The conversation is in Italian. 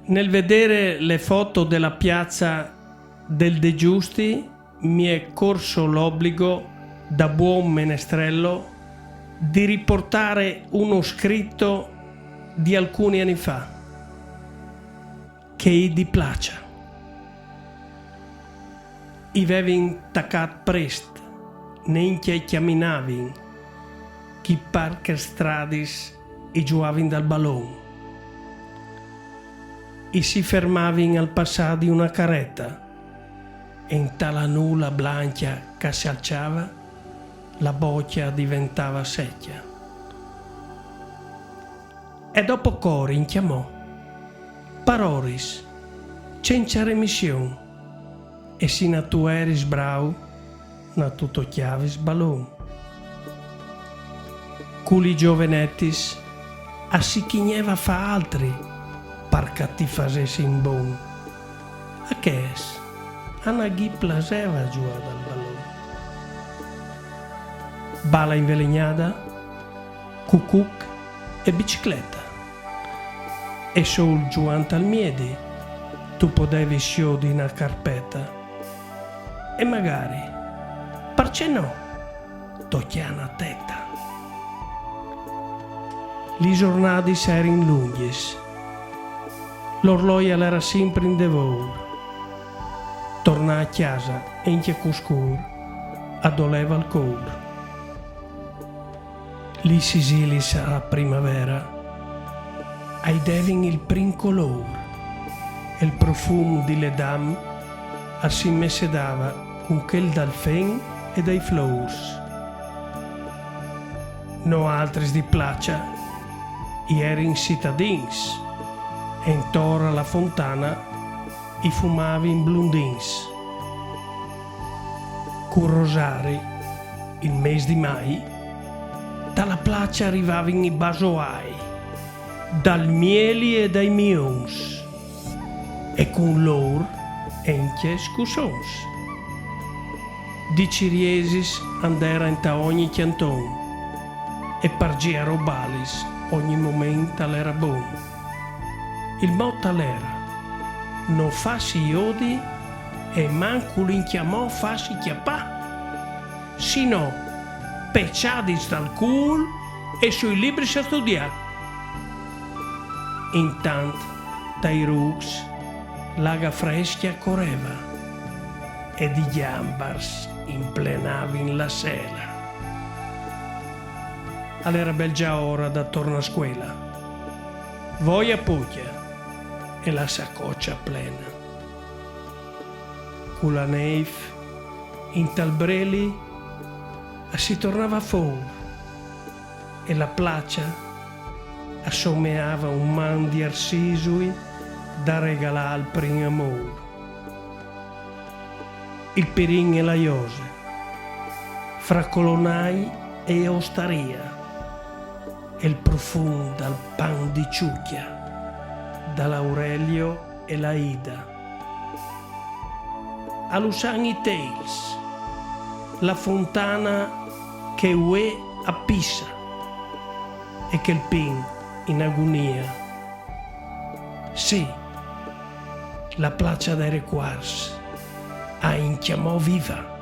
Nel vedere le foto della piazza del De Giusti mi è corso l'obbligo, da buon menestrello, di riportare uno scritto di alcuni anni fa, che i di placia. I vevin taccat prest, neanche chiaminavin, chi parcher stradis i giuavin dal ballon. I si fermavin al passare di una carretta e in tala nulla blancia che si alciava, la boccia diventava secchia. E dopo Corin chiamò: Paroris, senza remissione, e sino tu eris brau, na tutto chiavis ballon. Culi giovenettis assichigneva fa altri, parca ti facessi in bon. A che es? Anna ghi plaseva giù dal ballon. Bala invelegnata, cucuc e bicicletta. E sul giuante al miedi tu potevi sciodi una carpetta. E magari, perché no, tocchiana tetta. Li giornati erin lunghis. L'orloia era sempre in devor. Torna a casa e in chiacuscur adoleva il cor. Li sisilis a primavera ai devin il prim color e il profumo di le dam si messedava con quel dal fen e dai flowers. No altri di placia i erin cittadins e intorno alla fontana i fumavi in blundins. Con rosari, il mese di mai, dalla placia arrivavano i basoai, dal mieli e dai mions, e con loro enche scusons. Di ciriesis andera in ta ogni chianton, e pargia robalis ogni momento all'era bon. Il motto all'era: non fassi iodi e manco l'inchiamò fassi chiappà, sino pecciadis dal cul e sui libri a studiare. Intanto dai rux l'aga freschia correva e di gambars implenavin la sela. All'era bel già ora da torno a scuola. Voi a Puglia e la saccoccia plena. Con la neif in talbreli si tornava fuori e la placia assomeava un man di arsisui da regalare al primo amore. Il perin e la iose, fra colonnai e ostaria, e il profumo dal pan di ciucchia, dall'Aurelio e la Ida. A Lusani Tales, la fontana che ue a Pisa e che il pin in agonia. Sì, la placia dei Requars a inchiamò viva.